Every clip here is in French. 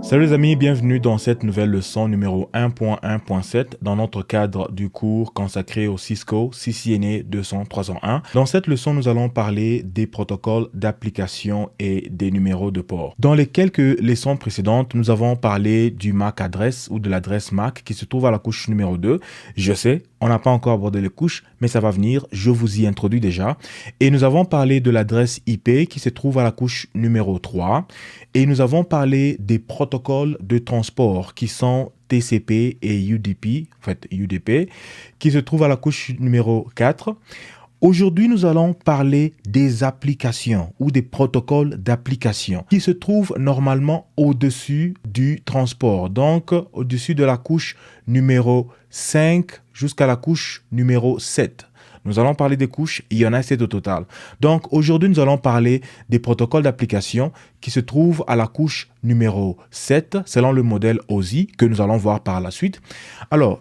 Salut les amis, bienvenue dans cette nouvelle leçon numéro 1.1.7 dans notre cadre du cours consacré au Cisco CCNA 200-301. Dans cette leçon, nous allons parler des protocoles d'application et des numéros de port. Dans les quelques leçons précédentes, nous avons parlé du MAC adresse ou de l'adresse MAC qui se trouve à la couche numéro 2. Je sais, on n'a pas encore abordé les couches, mais ça va venir, je vous y introduis déjà. Et nous avons parlé de l'adresse IP qui se trouve à la couche numéro 3. Et nous avons parlé des protocoles de transport qui sont TCP et UDP, UDP, qui se trouvent à la couche numéro 4. Aujourd'hui, nous allons parler des applications ou des protocoles d'application qui se trouvent normalement au-dessus du transport, donc au-dessus de la couche numéro 5 jusqu'à la couche numéro 7. Nous allons parler des couches, il y en a 7 au total. Donc aujourd'hui, nous allons parler des protocoles d'application qui se trouvent à la couche numéro 7, selon le modèle OSI, que nous allons voir par la suite. Alors,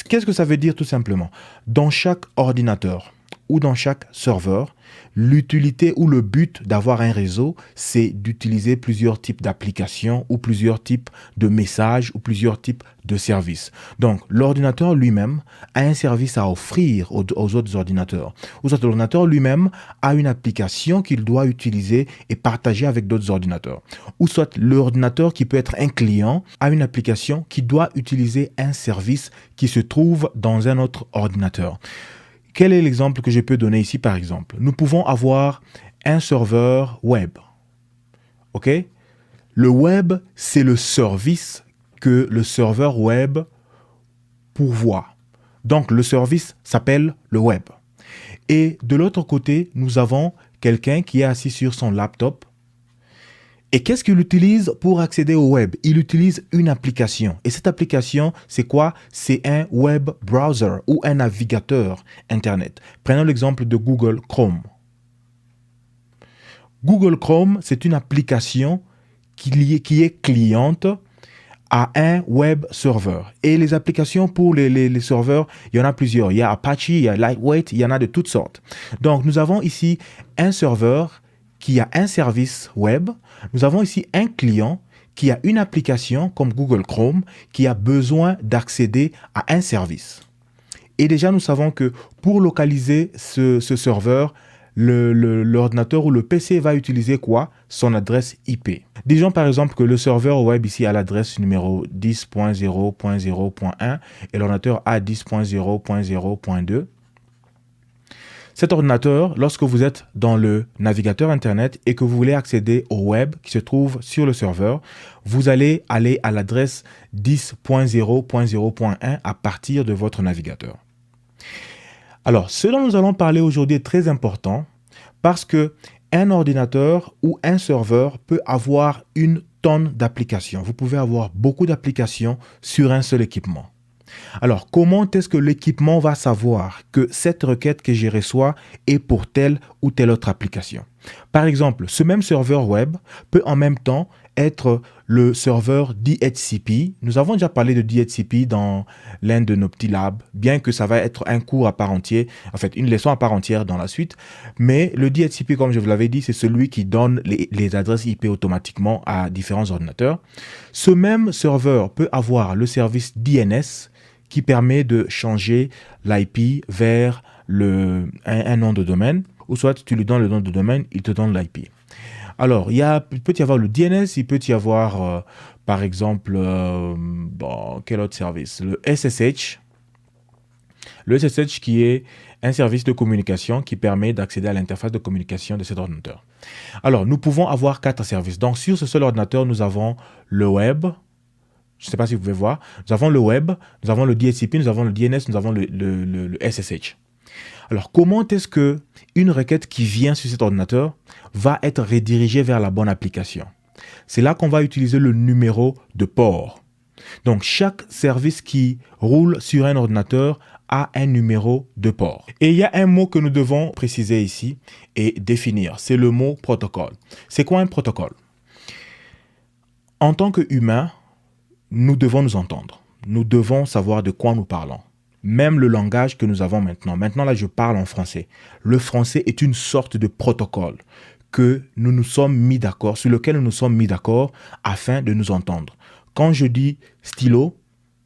qu'est-ce que ça veut dire tout simplement? Dans chaque ordinateur ou dans chaque serveur, l'utilité ou le but d'avoir un réseau, c'est d'utiliser plusieurs types d'applications ou plusieurs types de messages ou plusieurs types de services. Donc, l'ordinateur lui-même a un service à offrir aux autres ordinateurs. Ou soit l'ordinateur lui-même a une application qu'il doit utiliser et partager avec d'autres ordinateurs. Ou soit l'ordinateur qui peut être un client a une application qui doit utiliser un service qui se trouve dans un autre ordinateur. Quel est l'exemple que je peux donner ici, par exemple? Nous pouvons avoir un serveur web. OK? Le web, c'est le service que le serveur web pourvoit. Donc, le service s'appelle le web. Et de l'autre côté, nous avons quelqu'un qui est assis sur son laptop. Et qu'est-ce qu'il utilise pour accéder au web? Il utilise une application. Et cette application, c'est quoi? C'est un web browser ou un navigateur Internet. Prenons l'exemple de Google Chrome. Google Chrome, c'est une application qui est cliente à un web serveur. Et les applications pour les serveurs, il y en a plusieurs. Il y a Apache, il y a Lightweight, il y en a de toutes sortes. Donc, nous avons ici un serveur qui a un service web. Nous avons ici un client qui a une application comme Google Chrome qui a besoin d'accéder à un service. Et déjà, nous savons que pour localiser ce serveur, l'ordinateur ou le PC va utiliser quoi? Son adresse IP. Disons par exemple que le serveur web ici a l'adresse numéro 10.0.0.1 et l'ordinateur a 10.0.0.2. Cet ordinateur, lorsque vous êtes dans le navigateur Internet et que vous voulez accéder au web qui se trouve sur le serveur, vous allez aller à l'adresse 10.0.0.1 à partir de votre navigateur. Alors, ce dont nous allons parler aujourd'hui est très important parce que un ordinateur ou un serveur peut avoir une tonne d'applications. Vous pouvez avoir beaucoup d'applications sur un seul équipement. Alors, comment est-ce que l'équipement va savoir que cette requête que je reçois est pour telle ou telle autre application? Par exemple, ce même serveur web peut en même temps être le serveur DHCP. Nous avons déjà parlé de DHCP dans l'un de nos petits labs, bien que ça va être un cours à part entière, en fait une leçon à part entière dans la suite. Mais le DHCP, comme je vous l'avais dit, c'est celui qui donne les adresses IP automatiquement à différents ordinateurs. Ce même serveur peut avoir le service DNS qui permet de changer l'IP vers un nom de domaine, ou soit tu lui donnes le nom de domaine, il te donne l'IP. Alors, il peut y avoir le DNS, il peut y avoir, par exemple, quel autre service? Le SSH. Le SSH qui est un service de communication qui permet d'accéder à l'interface de communication de cet ordinateur. Alors, nous pouvons avoir 4 services. Donc, sur ce seul ordinateur, nous avons le web. Je ne sais pas si vous pouvez voir. Nous avons le web, nous avvom le DHCP, nous avons le DNS, nous avons le SSH. Alors, comment est-ce qu'une requête qui vient sur cet ordinateur va être redirigée vers la bonne application? C'est là qu'on va utiliser le numéro de port. Donc, chaque service qui roule sur un ordinateur a un numéro de port. Et il y a un mot que nous devons préciser ici et définir. C'est le mot protocole. C'est quoi un protocole? En tant qu'humain, nous devons nous entendre. Nous devons savoir de quoi nous parlons. Même le langage que nous avons maintenant. Maintenant, là, je parle en français. Le français est une sorte de protocole que nous nous sommes mis d'accord, sur lequel nous nous sommes mis d'accord afin de nous entendre. Quand je dis stylo,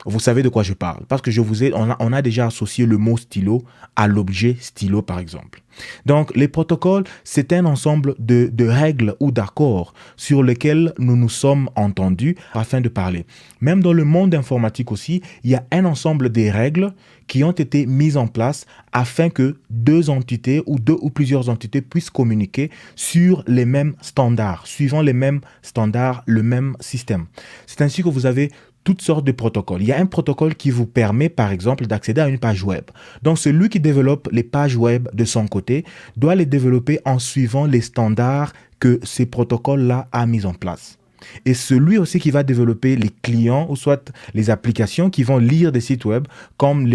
vous savez de quoi je parle, parce que on a déjà associé le mot stylo à l'objet stylo, par exemple. Donc, les protocoles, c'est un ensemble de règles ou d'accords sur lesquels nous nous sommes entendus afin de parler. Même dans le monde informatique aussi, il y a un ensemble de règles qui ont été mises en place afin que deux entités ou deux ou plusieurs entités puissent communiquer sur les mêmes standards, suivant les mêmes standards, le même système. C'est ainsi que vous avez toutes sortes de protocoles. Il y a un protocole qui vous permet, par exemple, d'accéder à une page web. Donc, celui qui développe les pages web de son côté doit les développer en suivant les standards que ces protocoles-là a mis en place. Et celui aussi qui va développer les clients ou soit les applications qui vont lire des sites web comme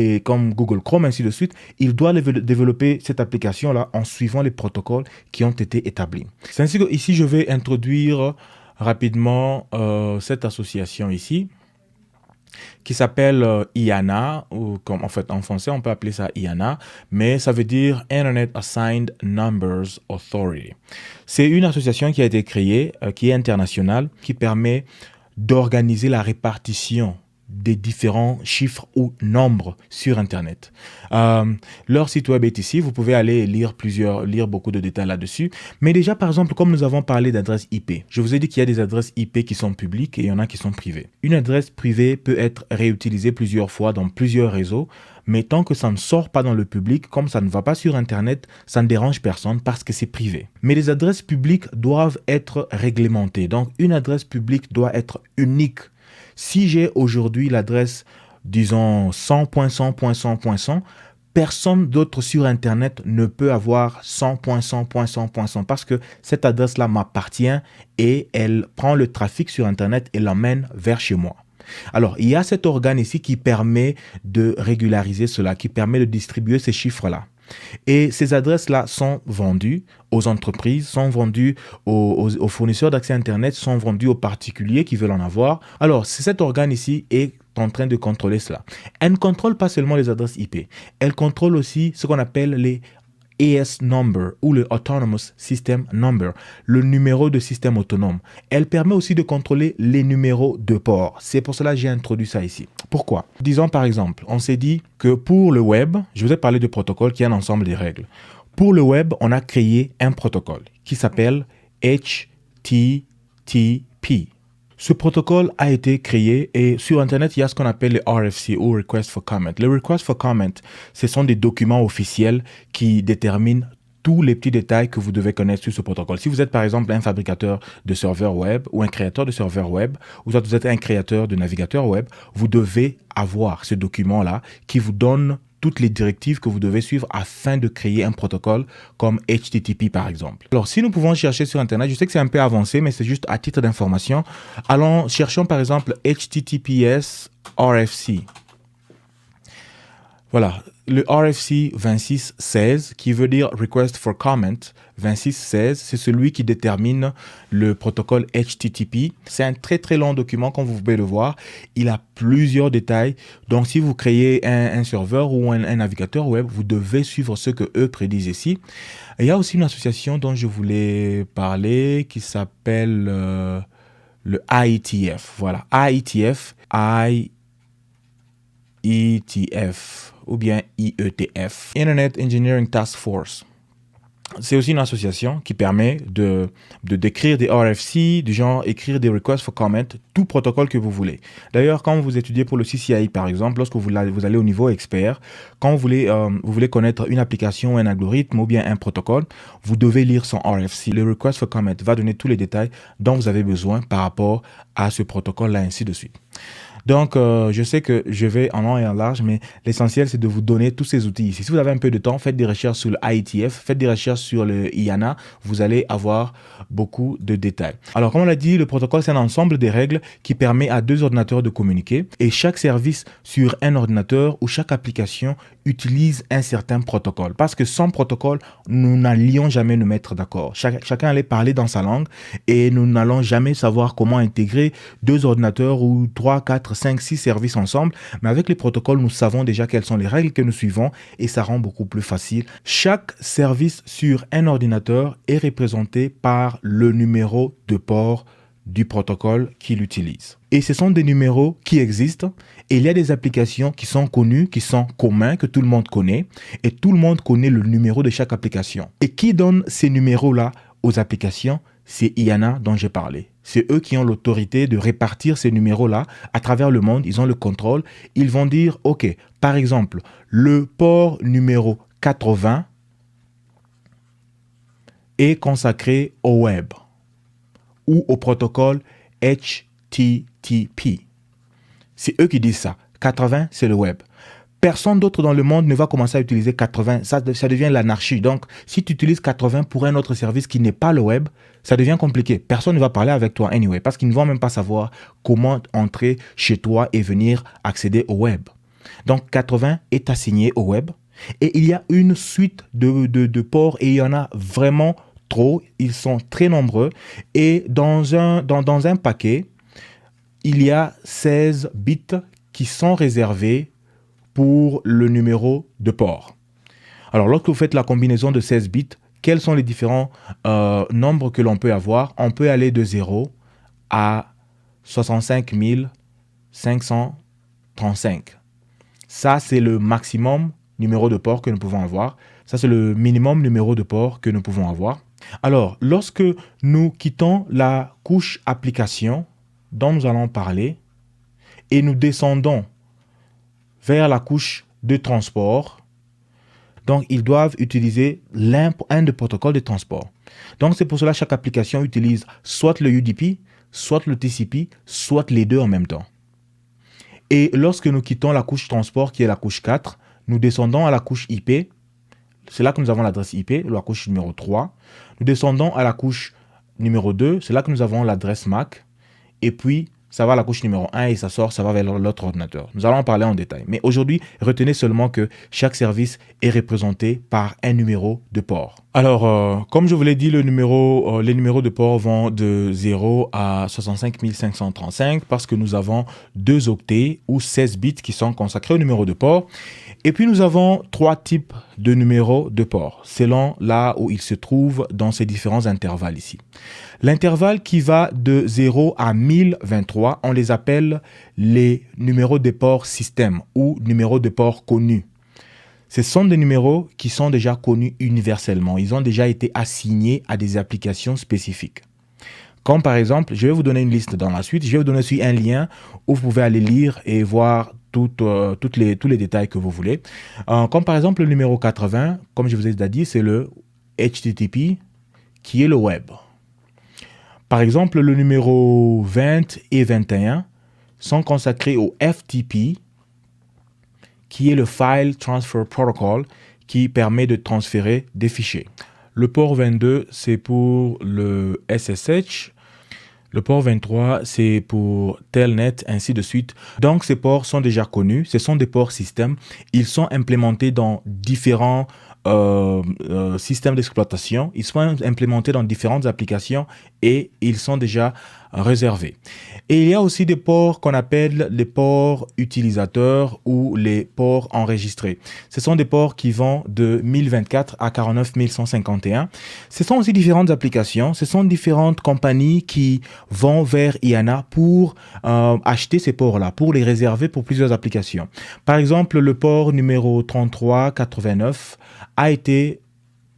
Google Chrome, ainsi de suite, il doit développer cette application-là en suivant les protocoles qui ont été établis. C'est ainsi que ici, je vais introduire rapidement cette association ici, qui s'appelle IANA, ou comme en fait en français on peut appeler ça IANA, mais ça veut dire Internet Assigned Numbers Authority. C'est une association qui a été créée, qui est internationale, qui permet d'organiser la répartition des différents chiffres ou nombres sur Internet. Leur site web est ici, vous pouvez aller lire beaucoup de détails là-dessus. Mais déjà, par exemple, comme nous avons parlé d'adresses IP, je vous ai dit qu'il y a des adresses IP qui sont publiques et il y en a qui sont privées. Une adresse privée peut être réutilisée plusieurs fois dans plusieurs réseaux, mais tant que ça ne sort pas dans le public, comme ça ne va pas sur Internet, ça ne dérange personne parce que c'est privé. Mais les adresses publiques doivent être réglementées. Donc, une adresse publique doit être unique. Si j'ai aujourd'hui l'adresse, disons 100.100.100.100, personne d'autre sur Internet ne peut avoir 100.100.100.100 parce que cette adresse-là m'appartient et elle prend le trafic sur Internet et l'emmène vers chez moi. Alors, il y a cet organe ici qui permet de régulariser cela, qui permet de distribuer ces chiffres-là. Et ces adresses-là sont vendues aux entreprises, sont vendues aux fournisseurs d'accès Internet, sont vendues aux particuliers qui veulent en avoir. Alors, cet organe ici est en train de contrôler cela. Elle ne contrôle pas seulement les adresses IP, elle contrôle aussi ce qu'on appelle les AS number ou le Autonomous System Number, le numéro de système autonome. Elle permet aussi de contrôler les numéros de port. C'est pour cela que j'ai introduit ça ici. Pourquoi? Disons par exemple, on s'est dit que pour le web, je vous ai parlé de protocole qui est un ensemble des règles. Pour le web, on a créé un protocole qui s'appelle HTTP. Ce protocole a été créé et sur Internet, il y a ce qu'on appelle les RFC ou Request for Comment. Les Request for Comment, ce sont des documents officiels qui déterminent tous les petits détails que vous devez connaître sur ce protocole. Si vous êtes par exemple un fabricateur de serveurs web ou un créateur de serveurs web, ou soit vous êtes un créateur de navigateurs web, vous devez avoir ce document-là qui vous donne toutes les directives que vous devez suivre afin de créer un protocole comme HTTP par exemple. Alors si nous pouvons chercher sur Internet, je sais que c'est un peu avancé, mais c'est juste à titre d'information. Cherchons par exemple HTTPS RFC. Voilà, le RFC 2616 qui veut dire Request for Comment 2616, c'est celui qui détermine le protocole HTTP. C'est un très très long document comme vous pouvez le voir. Il a plusieurs détails. Donc si vous créez un serveur ou un navigateur web, vous devez suivre ce que eux prédisent ici. Et il y a aussi une association dont je voulais parler qui s'appelle le IETF. Voilà, IETF ou bien IETF, Internet Engineering Task Force. C'est aussi une association qui permet d'écrire des RFC, du genre écrire des requests for comment, tout protocole que vous voulez. D'ailleurs, quand vous étudiez pour le CCIE par exemple, lorsque vous allez au niveau expert, quand vous voulez connaître une application, un algorithme ou bien un protocole, vous devez lire son RFC. Le request for comment va donner tous les détails dont vous avez besoin par rapport à ce protocole-là, ainsi de suite. Donc, je sais que je vais en long et en large, mais l'essentiel, c'est de vous donner tous ces outils ici. Si vous avez un peu de temps, faites des recherches sur le IETF, faites des recherches sur le IANA, vous allez avoir beaucoup de détails. Alors, comme on l'a dit, le protocole, c'est un ensemble de règles qui permet à deux ordinateurs de communiquer et chaque service sur un ordinateur ou chaque application utilise un certain protocole. Parce que sans protocole, nous n'allions jamais nous mettre d'accord. Chacun allait parler dans sa langue et nous n'allons jamais savoir comment intégrer deux ordinateurs ou 3, 4, 4, 5, 6 services ensemble. Mais avec les protocoles, nous savons déjà quelles sont les règles que nous suivons et ça rend beaucoup plus facile. Chaque service sur un ordinateur est représenté par le numéro de port du protocole qu'il utilise. Et ce sont des numéros qui existent et il y a des applications qui sont connues, qui sont communs, que tout le monde connaît et tout le monde connaît le numéro de chaque application. Et qui donne ces numéros-là aux applications? C'est IANA dont j'ai parlé. C'est eux qui ont l'autorité de répartir ces numéros-là à travers le monde. Ils ont le contrôle. Ils vont dire, OK, par exemple, le port numéro 80 est consacré au web ou au protocole HTTP. C'est eux qui disent ça. 80, c'est le web. Personne d'autre dans le monde ne va commencer à utiliser 80. Ça devient l'anarchie. Donc, si tu utilises 80 pour un autre service qui n'est pas le web, ça devient compliqué. Personne ne va parler avec toi anyway, parce qu'ils ne vont même pas savoir comment entrer chez toi et venir accéder au web. Donc, 80 est assigné au web. Et il y a une suite de ports et il y en a vraiment trop. Ils sont très nombreux. Et dans un paquet, il y a 16 bits qui sont réservés pour le numéro de port. Alors, lorsque vous faites la combinaison de 16 bits, quels sont les différents nombres que l'on peut avoir? On peut aller de 0 à 65 535. Ça, c'est le maximum numéro de port que nous pouvons avoir. Ça, c'est le minimum numéro de port que nous pouvons avoir. Alors, lorsque nous quittons la couche application dont nous allons parler et nous descendons vers la couche de transport, donc ils doivent utiliser un des protocoles de transport. Donc c'est pour cela que chaque application utilise soit le UDP, soit le TCP, soit les deux en même temps. Et lorsque nous quittons la couche transport qui est la couche 4, nous descendons à la couche IP. C'est là que nous avons l'adresse IP, la couche numéro 3. Nous descendons à la couche numéro 2, c'est là que nous avons l'adresse MAC. Et puis, ça va à la couche numéro 1 et ça sort, ça va vers l'autre ordinateur. Nous allons en parler en détail. Mais aujourd'hui, retenez seulement que chaque service est représenté par un numéro de port. Alors, comme je vous l'ai dit, les numéros de port vont de 0 à 65 535 parce que nous avons 2 octets ou 16 bits qui sont consacrés au numéro de port. Et puis, nous avons 3 types de numéros de port, selon là où ils se trouvent dans ces différents intervalles ici. L'intervalle qui va de 0 à 1023, on les appelle les numéros de port système ou numéros de port connus. Ce sont des numéros qui sont déjà connus universellement. Ils ont déjà été assignés à des applications spécifiques. Comme par exemple, je vais vous donner une liste dans la suite. Je vais vous donner aussi un lien où vous pouvez aller lire et voir tous les détails que vous voulez. Comme par exemple le numéro 80, comme je vous ai déjà dit, c'est le HTTP qui est le web. Par exemple, le numéro 20 et 21 sont consacrés au FTP, qui est le File Transfer Protocol, qui permet de transférer des fichiers. Le port 22, c'est pour le SSH. Le port 23, c'est pour Telnet, ainsi de suite. Donc, ces ports sont déjà connus. Ce sont des ports système. Ils sont implémentés dans différents systèmes d'exploitation. Ils sont implémentés dans différentes applications et ils sont déjà réservés. Et il y a aussi des ports qu'on appelle les ports utilisateurs ou les ports enregistrés. Ce sont des ports qui vont de 1024 à 49 151. Ce sont aussi différentes applications. Ce sont différentes compagnies qui vont vers IANA pour acheter ces ports-là, pour les réserver pour plusieurs applications. Par exemple, le port numéro 3389 a été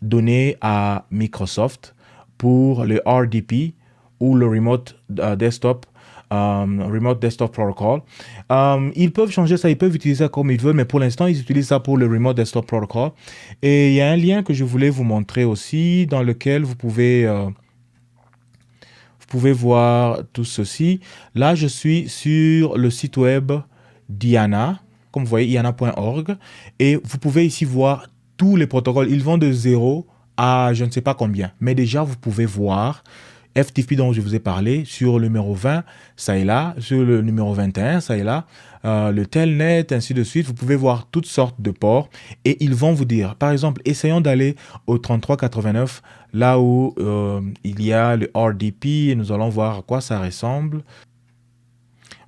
donné à Microsoft pour le RDP ou le Remote Desktop Protocol. Ils peuvent changer ça, ils peuvent utiliser ça comme ils veulent, mais pour l'instant, ils utilisent ça pour le Remote Desktop Protocol. Et il y a un lien que je voulais vous montrer aussi, dans lequel vous pouvez voir tout ceci. Là, je suis sur le site web d'IANA, comme vous voyez, iana.org, et vous pouvez ici voir tous les protocoles. Ils vont de 0 à je ne sais pas combien, mais déjà, vous pouvez voir FTP dont je vous ai parlé, sur le numéro 20, ça est là, sur le numéro 21, ça est là, le Telnet, ainsi de suite. Vous pouvez voir toutes sortes de ports et ils vont vous dire, par exemple, essayons d'aller au 3389, là où il y a le RDP et nous allons voir à quoi ça ressemble.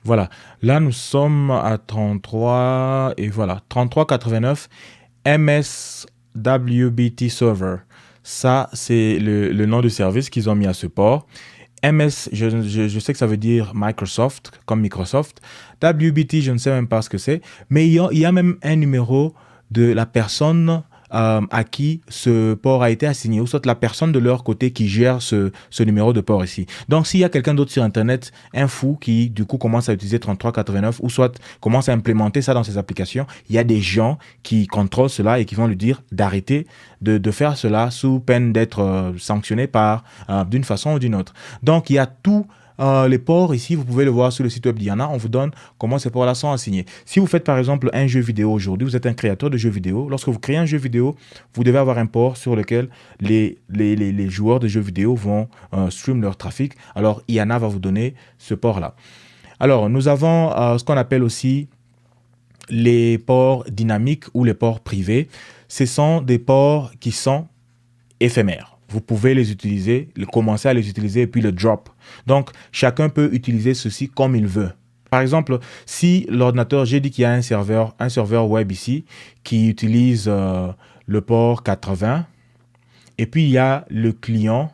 Voilà, là nous sommes à 33 et voilà, 3389 MSWBT Server. Ça, c'est le nom de service qu'ils ont mis à ce port. MS, je sais que ça veut dire Microsoft, comme Microsoft. WBT, je ne sais même pas ce que c'est. Mais il y a même un numéro de la personne à qui ce port a été assigné, ou soit la personne de leur côté qui gère ce numéro de port ici. Donc, s'il y a quelqu'un d'autre sur Internet, un fou qui, du coup, commence à utiliser 3389, ou soit commence à implémenter ça dans ses applications, il y a des gens qui contrôlent cela et qui vont lui dire d'arrêter de faire cela sous peine d'être sanctionné par d'une façon ou d'une autre. Donc, il y a tout. Les ports ici, vous pouvez le voir sur le site web d'IANA, on vous donne comment ces ports-là sont assignés. Si vous faites par exemple un jeu vidéo aujourd'hui, vous êtes un créateur de jeux vidéo, lorsque vous créez un jeu vidéo, vous devez avoir un port sur lequel les joueurs de jeux vidéo vont stream leur trafic. Alors IANA va vous donner ce port-là. Alors nous avons ce qu'on appelle aussi les ports dynamiques ou les ports privés. Ce sont des ports qui sont éphémères. Vous pouvez les utiliser, commencer à les utiliser et puis le drop. Donc, chacun peut utiliser ceci comme il veut. Par exemple, si l'ordinateur, j'ai dit qu'il y a un serveur web ici qui utilise le port 80 et puis il y a le client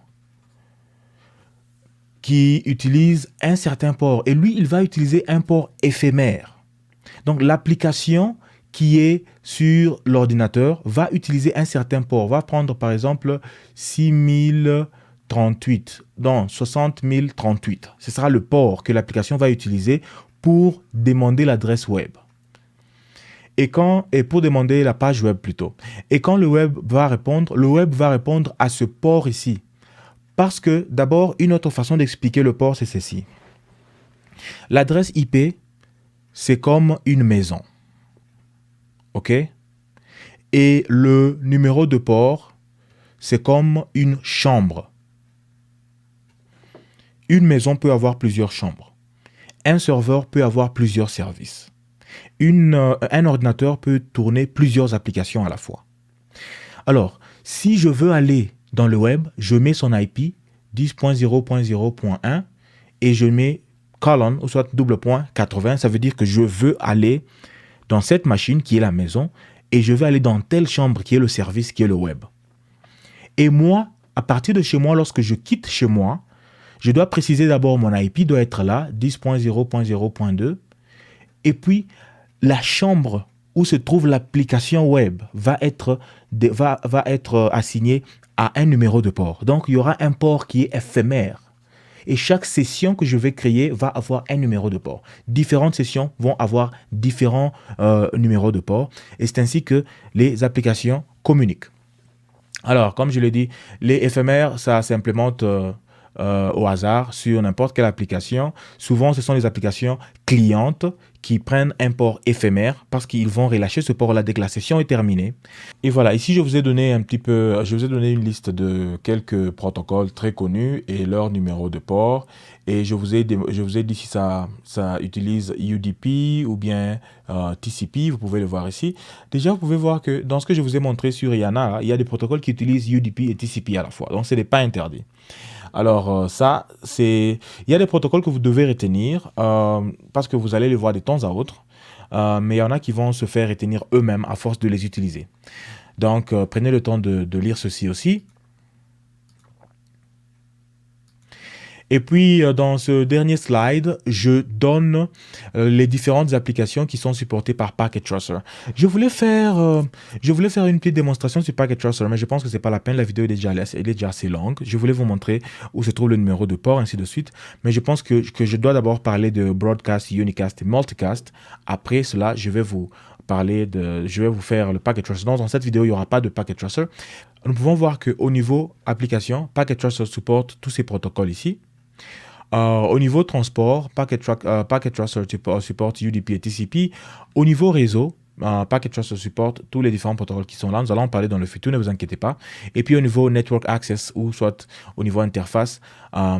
qui utilise un certain port et lui, il va utiliser un port éphémère. Donc, l'application qui est sur l'ordinateur va utiliser un certain port, va prendre par exemple 6038, donc 60038. Ce sera le port que l'application va utiliser pour demander l'adresse web. Et pour demander la page web plutôt. Et quand le web va répondre à ce port ici. Parce que d'abord, une autre façon d'expliquer le port, c'est ceci. L'adresse IP, c'est comme une maison. OK? Et le numéro de port, c'est comme une chambre. Une maison peut avoir plusieurs chambres. Un serveur peut avoir plusieurs services. Un ordinateur peut tourner plusieurs applications à la fois. Alors, si je veux aller dans le web, je mets son IP 10.0.0.1 et je mets colon, ou soit double point 80. Ça veut dire que je veux aller dans cette machine qui est la maison et je vais aller dans telle chambre qui est le service, qui est le web. Et moi, à partir de chez moi, lorsque je quitte chez moi, je dois préciser d'abord mon IP doit être là, 10.0.0.2. Et puis, la chambre où se trouve l'application web va être assignée à un numéro de port. Donc, il y aura un port qui est éphémère. Et chaque session que je vais créer va avoir un numéro de port. Différentes sessions vont avoir différents numéros de port. Et c'est ainsi que les applications communiquent. Alors, comme je l'ai dit, les éphémères, ça s'implémente au hasard sur n'importe quelle application. Souvent, ce sont les applications clientes qui prennent un port éphémère parce qu'ils vont relâcher ce port-là dès que la session est terminée. Et voilà, ici, je vous ai donné une liste de quelques protocoles très connus et leur numéro de port. Et je vous ai dit si ça utilise UDP ou bien TCP, vous pouvez le voir ici. Déjà, vous pouvez voir que dans ce que je vous ai montré sur IANA, il y a des protocoles qui utilisent UDP et TCP à la fois. Donc, ce n'est pas interdit. Alors il y a des protocoles que vous devez retenir parce que vous allez les voir de temps à autre, mais il y en a qui vont se faire retenir eux-mêmes à force de les utiliser. Donc, prenez le temps de lire ceci aussi. Et puis, dans ce dernier slide, je donne les différentes applications qui sont supportées par Packet Tracer. Je voulais faire une petite démonstration sur Packet Tracer, mais je pense que ce n'est pas la peine. La vidéo est déjà assez longue. Je voulais vous montrer où se trouve le numéro de port, ainsi de suite. Mais je pense que je dois d'abord parler de Broadcast, Unicast et Multicast. Après cela, je vais vous faire le Packet Tracer. Dans cette vidéo, il n'y aura pas de Packet Tracer. Nous pouvons voir qu'au niveau application, Packet Tracer supporte tous ces protocoles ici. Au niveau transport, Packet Tracer supporte UDP et TCP. Au niveau réseau, Packet Tracer supporte tous les différents protocoles qui sont là. Nous allons en parler dans le futur, ne vous inquiétez pas. Et puis au niveau Network Access ou soit au niveau interface,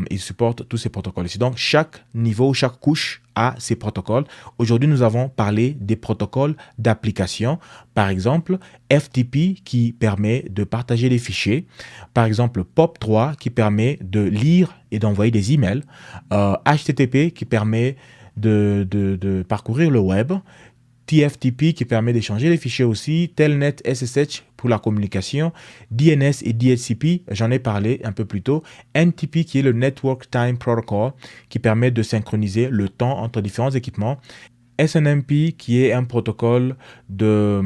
il supporte tous ces protocoles ici. Donc chaque niveau, chaque couche a ses protocoles. Aujourd'hui, nous avons parlé des protocoles d'application. Par exemple, FTP qui permet de partager des fichiers. Par exemple, POP3 qui permet de lire et d'envoyer des emails. HTTP qui permet de parcourir le web. TFTP qui permet d'échanger les fichiers aussi, Telnet SSH pour la communication, DNS et DHCP, j'en ai parlé un peu plus tôt, NTP qui est le Network Time Protocol qui permet de synchroniser le temps entre différents équipements, SNMP qui est un protocole de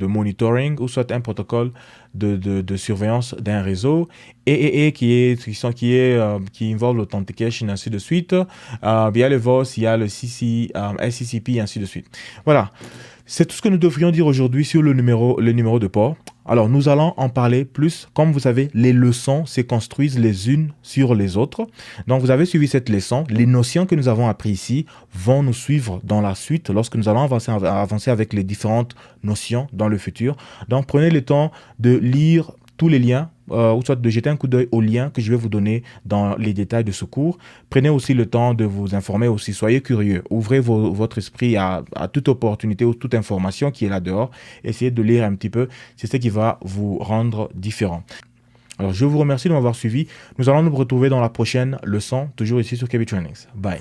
monitoring ou soit un protocole de surveillance d'un réseau, et qui involve l'authentication, ainsi de suite. Il y a le VOS, il y a le SCCP, ainsi de suite. Voilà, c'est tout ce que nous devrions dire aujourd'hui sur le numéro de port. Alors, nous allons en parler plus. Comme vous savez, les leçons se construisent les unes sur les autres. Donc, vous avez suivi cette leçon. Les notions que nous avons apprises ici vont nous suivre dans la suite lorsque nous allons avancer avec les différentes notions dans le futur. Donc, prenez le temps de lire tous les liens, ou soit de jeter un coup d'œil aux liens que je vais vous donner dans les détails de ce cours. Prenez aussi le temps de vous informer aussi, soyez curieux, ouvrez votre esprit à toute opportunité ou toute information qui est là dehors. Essayez de lire un petit peu, c'est ce qui va vous rendre différent. Alors je vous remercie de m'avoir suivi, nous allons nous retrouver dans la prochaine leçon, toujours ici sur KB Trainings. Bye.